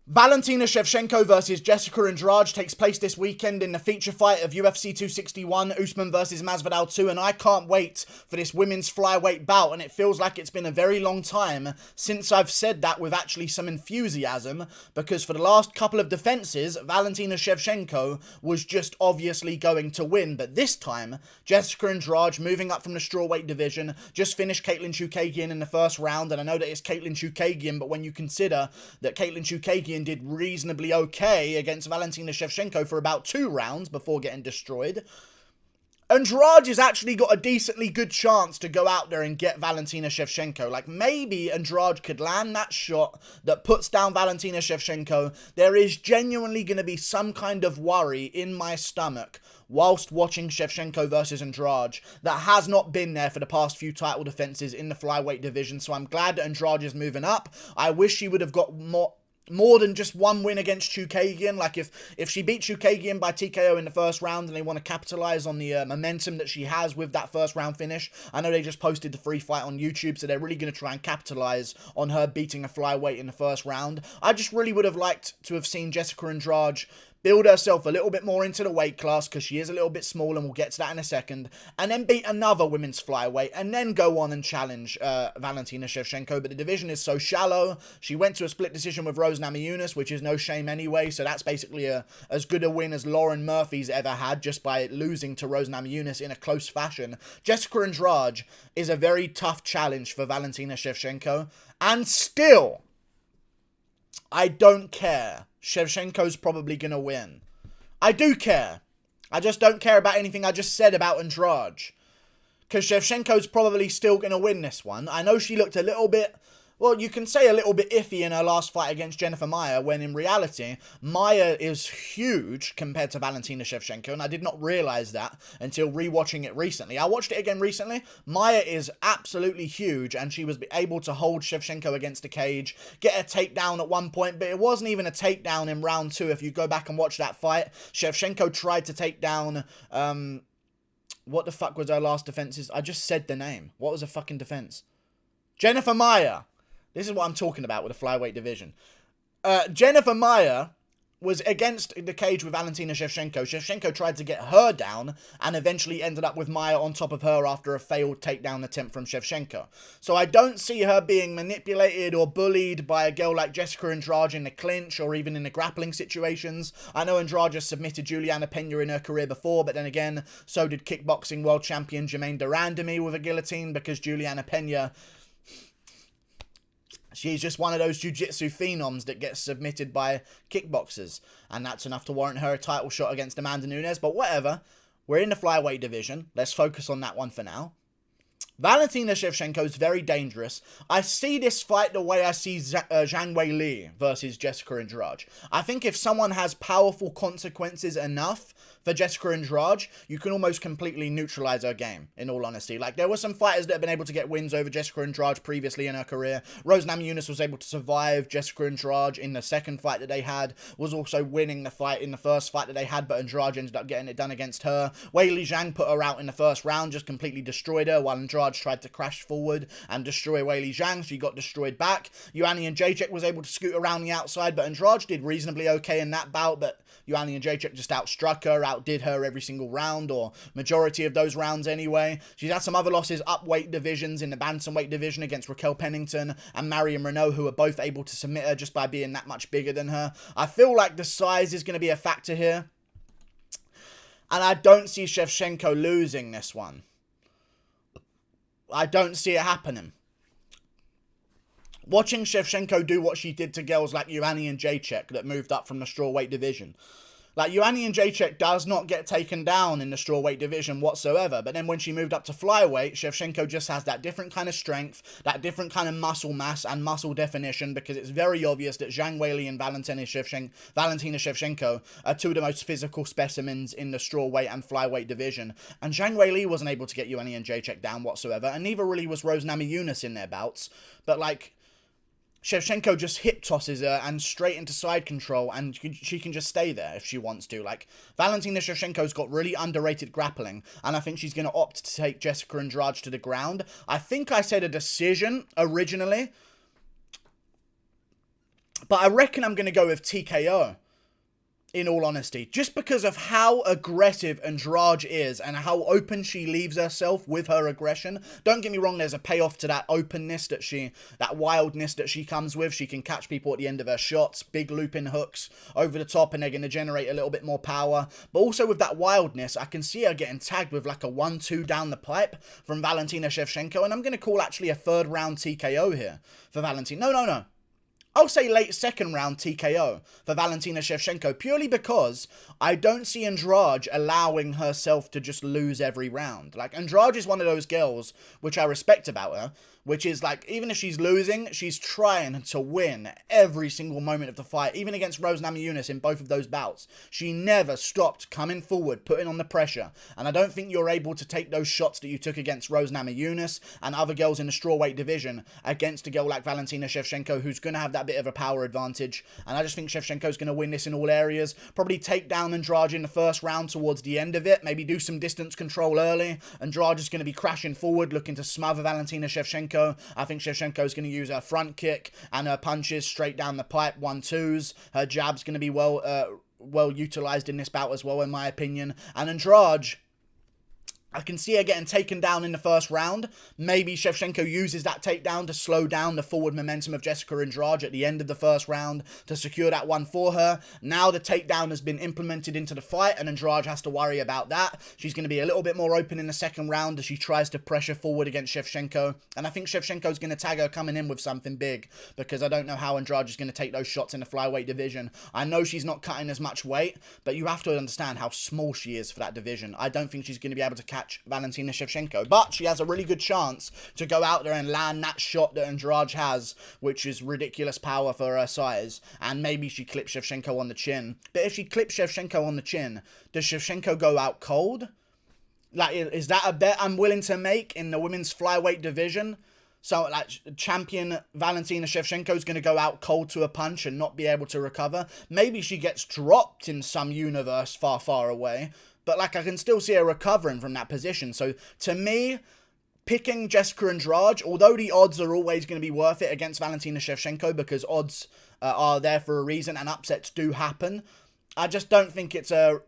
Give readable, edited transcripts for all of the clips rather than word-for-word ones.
Valentina Shevchenko versus Jessica Andrade takes place this weekend in the feature fight of UFC 261, Usman versus Masvidal 2, and I can't wait for this women's flyweight bout, and it feels like it's been a very long time since I've said that with actually some enthusiasm, because for the last couple of defenses, Valentina Shevchenko was just obviously going to win, but this time, Jessica Andrade, moving up from the strawweight division, just finished Caitlin Chookagian in the first round, and I know that it's Caitlin Chookagian, but when you consider that Caitlin Chookagian did reasonably okay against Valentina Shevchenko for about 2 rounds before getting destroyed, Andrade has actually got a decently good chance to go out there and get Valentina Shevchenko. Like, maybe Andrade could land that shot that puts down Valentina Shevchenko. There is genuinely going to be some kind of worry in my stomach whilst watching Shevchenko versus Andrade that has not been there for the past few title defenses in the flyweight division. So I'm glad that Andrade is moving up. I wish he would have got more than just one win against Chookagian. Like, if she beat Chookagian by TKO in the first round and they want to capitalize on the momentum that she has with that first round finish, I know they just posted the free fight on YouTube, so they're really going to try and capitalize on her beating a flyweight in the first round. I just really would have liked to have seen Jessica Andrade build herself a little bit more into the weight class, because she is a little bit small, and we'll get to that in a second, and then beat another women's flyweight, and then go on and challenge Valentina Shevchenko. But the division is so shallow. She went to a split decision with Rose Namajunas, which is no shame anyway, so that's basically as good a win as Lauren Murphy's ever had, just by losing to Rose Namajunas in a close fashion. Jessica Andrade is a very tough challenge for Valentina Shevchenko, and still, I don't care. Shevchenko's probably going to win. I do care. I just don't care about anything I just said about Andrade, because Shevchenko's probably still going to win this one. I know she looked a little bit, well, you can say a little bit iffy in her last fight against Jennifer Maia, when in reality, Maia is huge compared to Valentina Shevchenko, and I did not realize that until rewatching it recently. I watched it again recently. Maia is absolutely huge, and she was able to hold Shevchenko against the cage, get a takedown at one point, but it wasn't even a takedown in round 2. If you go back and watch that fight, Shevchenko tried to take down, what the fuck was her last defenses? I just said the name. What was her fucking defense? Jennifer Maia. This is what I'm talking about with the flyweight division. Jennifer Maia was against the cage with Valentina Shevchenko. Shevchenko tried to get her down and eventually ended up with Maia on top of her after a failed takedown attempt from Shevchenko. So I don't see her being manipulated or bullied by a girl like Jessica Andrade in the clinch or even in the grappling situations. I know Andrade has submitted Juliana Pena in her career before, but then again, so did kickboxing world champion Germaine de Randamie with a guillotine, because Juliana Pena, she's just one of those jiu-jitsu phenoms that gets submitted by kickboxers, and that's enough to warrant her a title shot against Amanda Nunes. But whatever, we're in the flyweight division. Let's focus on that one for now. Valentina Shevchenko is very dangerous. I see this fight the way I see Zhang Weili versus Jessica Andrade. I think if someone has powerful consequences enough for Jessica Andrade, you can almost completely neutralize her game, in all honesty. Like, there were some fighters that have been able to get wins over Jessica Andrade previously in her career. Rose Namajunas was able to survive Jessica Andrade in the second fight that they had, was also winning the fight in the first fight that they had, but Andrade ended up getting it done against her. Weili Zhang put her out in the first round, just completely destroyed her, while Andrade tried to crash forward and destroy Weili Zhang. She got destroyed back. Ioanni Jędrzejczyk was able to scoot around the outside, but Andrade did reasonably okay in that bout, but Ioanni Jędrzejczyk just outstruck her, outdid her every single round, or majority of those rounds anyway. She's had some other losses up weight divisions in the bantamweight division against Raquel Pennington and Marion Renault, who are both able to submit her just by being that much bigger than her. I feel like the size is going to be a factor here, and I don't see Shevchenko losing this one. I don't see it happening. Watching Shevchenko do what she did to girls like Ioanni Jędrzejczyk that moved up from the strawweight division. Like, Ioanni Jędrzejczyk does not get taken down in the strawweight division whatsoever, but then when she moved up to flyweight, Shevchenko just has that different kind of strength, that different kind of muscle mass and muscle definition, because it's very obvious that Zhang Weili and Valentina Shevchenko are two of the most physical specimens in the strawweight and flyweight division, and Zhang Weili wasn't able to get Ioanni Jędrzejczyk down whatsoever, and neither really was Rose Namajunas in their bouts, but like, Shevchenko just hip tosses her and straight into side control, and she can just stay there if she wants to. Like, Valentina Shevchenko's got really underrated grappling, and I think she's going to opt to take Jessica Andrade to the ground. I think I said a decision originally, But I reckon I'm going to go with TKO, in all honesty, just because of how aggressive Andrade is and how open she leaves herself with her aggression. Don't get me wrong, there's a payoff to that openness that wildness that she comes with. She can catch people at the end of her shots, big looping hooks over the top, and they're going to generate a little bit more power. But also with that wildness, I can see her getting tagged with like a 1-2 down the pipe from Valentina Shevchenko, and I'm going to call actually a third round TKO here for Valentina. No. I'll say late second round TKO for Valentina Shevchenko, purely because I don't see Andrade allowing herself to just lose every round. Like, Andrade is one of those girls, which I respect about her, which is like, even if she's losing, she's trying to win every single moment of the fight. Even against Rose Namajunas in both of those bouts, she never stopped coming forward, putting on the pressure. And I don't think you're able to take those shots that you took against Rose Namajunas and other girls in the strawweight division against a girl like Valentina Shevchenko, who's going to have that bit of a power advantage. And I just think Shevchenko's going to win this in all areas. Probably take down Andrade in the first round towards the end of it. Maybe do some distance control early. Andrade is going to be crashing forward, looking to smother Valentina Shevchenko. I think Shevchenko is going to use her front kick and her punches straight down the pipe, 1-2s. Her jab's going to be well utilized in this bout as well, in my opinion. And Andrade, I can see her getting taken down in the first round. Maybe Shevchenko uses that takedown to slow down the forward momentum of Jessica Andrade at the end of the first round to secure that one for her. Now the takedown has been implemented into the fight, and Andrade has to worry about that. She's going to be a little bit more open in the second round as she tries to pressure forward against Shevchenko. And I think Shevchenko's going to tag her coming in with something big, because I don't know how Andrade is going to take those shots in the flyweight division. I know she's not cutting as much weight, but you have to understand how small she is for that division. I don't think she's going to be able to catch Valentina Shevchenko, but she has a really good chance to go out there and land that shot that Andrade has, which is ridiculous power for her size, and maybe she clips Shevchenko on the chin. But if she clips Shevchenko on the chin, does Shevchenko go out cold? Like, is that a bet I'm willing to make in the women's flyweight division? So, like, champion Valentina Shevchenko is going to go out cold to a punch and not be able to recover. Maybe she gets dropped in some universe far, far away. But, like, I can still see her recovering from that position. So, to me, picking Jessica Andrade, although the odds are always going to be worth it against Valentina Shevchenko, because odds are there for a reason and upsets do happen, I just don't think it's a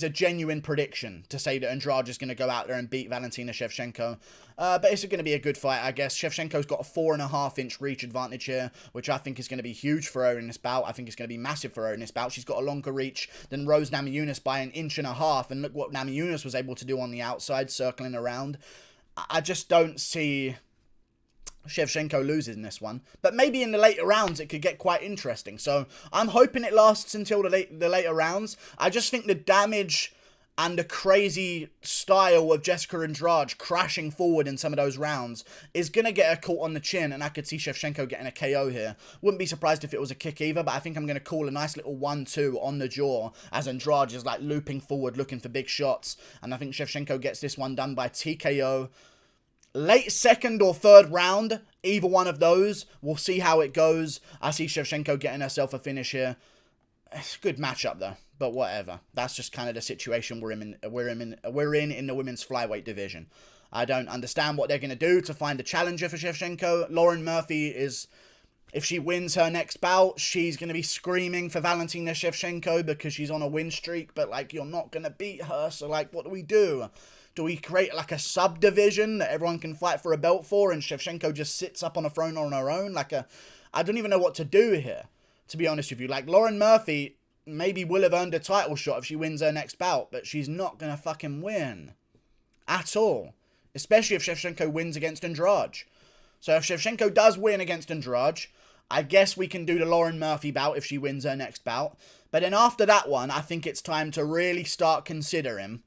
genuine prediction to say that Andrade is going to go out there and beat Valentina Shevchenko. But it's going to be a good fight, I guess. Shevchenko's got a 4.5-inch reach advantage here, which I think is going to be huge for her in this bout. I think it's going to be massive for her in this bout. She's got a longer reach than Rose Namajunas by 1.5 inches, and look what Namajunas was able to do on the outside, circling around. I just don't see Shevchenko loses in this one, but maybe in the later rounds it could get quite interesting. So I'm hoping it lasts until the later rounds. I just think the damage and the crazy style of Jessica Andrade crashing forward in some of those rounds is going to get her caught on the chin, and I could see Shevchenko getting a KO here. Wouldn't be surprised if it was a kick either, but I think I'm going to call a nice little 1-2 on the jaw as Andrade is like looping forward looking for big shots, and I think Shevchenko gets this one done by TKO. Late second or third round, either one of those. We'll see how it goes. I see Shevchenko getting herself a finish here. It's a good matchup though, but whatever. That's just kind of the situation we're in the women's flyweight division. I don't understand what they're going to do to find a challenger for Shevchenko. Lauren Murphy is, if she wins her next bout, she's going to be screaming for Valentina Shevchenko because she's on a win streak, but like, you're not going to beat her, so like, what do we do? Do we create like a subdivision that everyone can fight for a belt for, and Shevchenko just sits up on a throne on her own? I don't even know what to do here, to be honest with you. Like, Lauren Murphy maybe will have earned a title shot if she wins her next bout, but she's not going to fucking win. At all. Especially if Shevchenko wins against Andrade. So if Shevchenko does win against Andrade, I guess we can do the Lauren Murphy bout if she wins her next bout. But then after that one, I think it's time to really start considering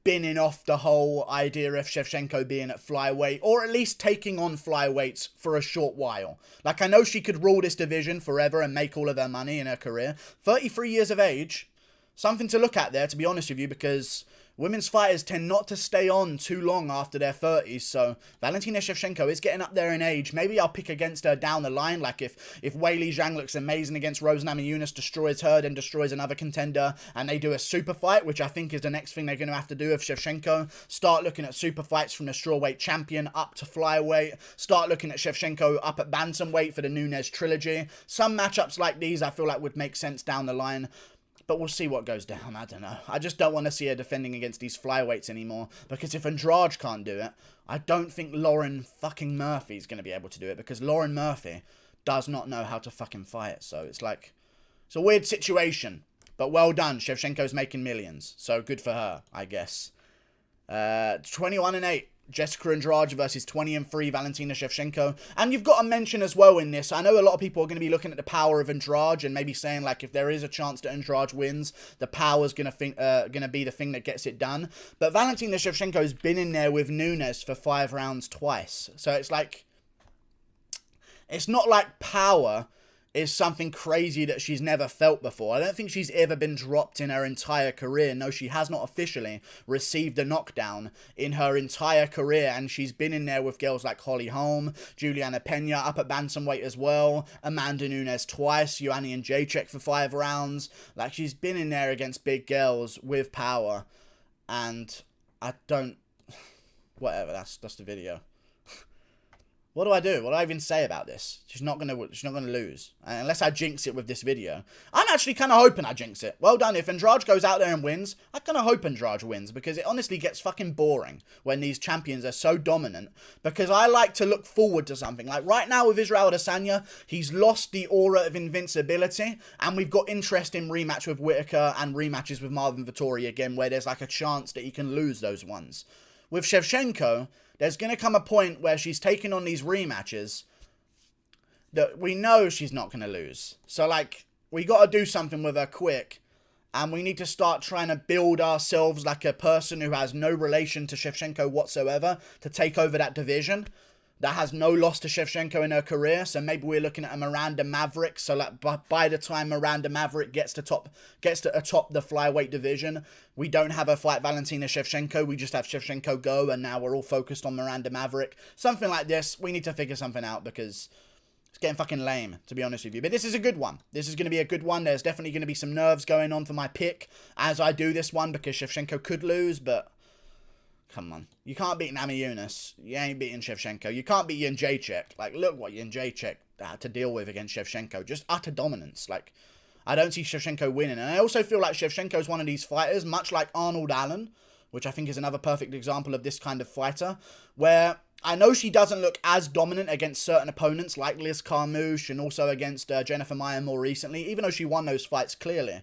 binning off the whole idea of Shevchenko being at flyweight, or at least taking on flyweights for a short while. Like, I know she could rule this division forever and make all of her money in her career. 33 years of age. Something to look at there, to be honest with you, because Women's fighters tend not to stay on too long after their 30s, so Valentina Shevchenko is getting up there in age. Maybe I'll pick against her down the line, like if Weili Zhang looks amazing against Rose Namajunas, destroys her, then destroys another contender, and they do a super fight, which I think is the next thing they're going to have to do with Shevchenko. Start looking at super fights from the strawweight champion up to flyweight. Start looking at Shevchenko up at bantamweight for the Nunes trilogy. Some matchups like these I feel like would make sense down the line. But we'll see what goes down. I don't know. I just don't want to see her defending against these flyweights anymore. Because if Andrade can't do it, I don't think Lauren fucking Murphy is going to be able to do it. Because Lauren Murphy does not know how to fucking fight. So it's like, it's a weird situation. But well done. Shevchenko's making millions. So good for her, I guess. 21-8. Jessica Andrade versus 20-3 Valentina Shevchenko. And you've got to mention as well in this, I know a lot of people are going to be looking at the power of Andrade and maybe saying, like, if there is a chance that Andrade wins, the power's going to be the thing that gets it done. But Valentina Shevchenko's been in there with Nunes for 5 rounds twice. So it's like, it's not like power is something crazy that she's never felt before. I don't think she's ever been dropped in her entire career. No, she has not officially received a knockdown in her entire career, and she's been in there with girls like Holly Holm, Juliana Pena up at bantamweight as well, Amanda Nunes twice, Joanna Jędrzejczyk for 5 rounds. Like, she's been in there against big girls with power, and I don't... Whatever, that's the video. What do I do? What do I even say about this? She's not gonna lose. Unless I jinx it with this video. I'm actually kind of hoping I jinx it. Well done. If Andrade goes out there and wins, I kind of hope Andrade wins. Because it honestly gets fucking boring when these champions are so dominant. Because I like to look forward to something. Like right now with Israel Adesanya, he's lost the aura of invincibility. And we've got interest in rematch with Whittaker and rematches with Marvin Vettori again. Where there's like a chance that he can lose those ones. With Shevchenko, there's going to come a point where she's taking on these rematches that we know she's not going to lose. So, like, we got to do something with her quick. And we need to start trying to build ourselves like a person who has no relation to Shevchenko whatsoever to take over that division. That has no loss to Shevchenko in her career. So maybe we're looking at a Miranda Maverick. So like by the time Miranda Maverick gets to atop the flyweight division, we don't have her fight Valentina Shevchenko. We just have Shevchenko go, and now we're all focused on Miranda Maverick. Something like this. We need to figure something out because it's getting fucking lame, to be honest with you. But this is a good one. This is going to be a good one. There's definitely going to be some nerves going on for my pick as I do this one because Shevchenko could lose, but... Come on. You can't beat Namajunas. You ain't beating Shevchenko. You can't beat Jędrzejczyk. Like, look what Jędrzejczyk had to deal with against Shevchenko. Just utter dominance. Like, I don't see Shevchenko winning. And I also feel like Shevchenko's one of these fighters, much like Arnold Allen, which I think is another perfect example of this kind of fighter, where I know she doesn't look as dominant against certain opponents like Liz Carmouche and also against Jennifer Maia more recently, even though she won those fights clearly.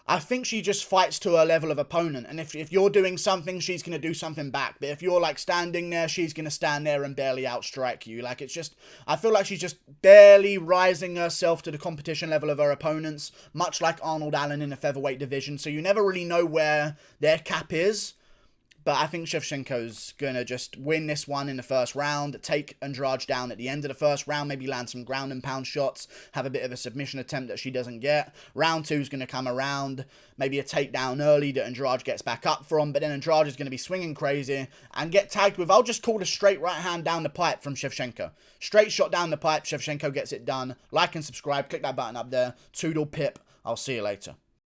I think she just fights to her level of opponent. And if you're doing something, she's going to do something back. But if you're, like, standing there, she's going to stand there and barely outstrike you. Like, it's just... I feel like she's just barely rising herself to the competition level of her opponents. Much like Arnold Allen in the featherweight division. So you never really know where their cap is. But I think Shevchenko's going to just win this one in the first round, take Andrade down at the end of the first round, maybe land some ground and pound shots, have a bit of a submission attempt that she doesn't get. Round 2 is going to come around, maybe a takedown early that Andrade gets back up from, but then Andrade is going to be swinging crazy and get tagged with, I'll just call a straight right hand down the pipe from Shevchenko. Straight shot down the pipe, Shevchenko gets it done. Like and subscribe, click that button up there. Toodle pip, I'll see you later.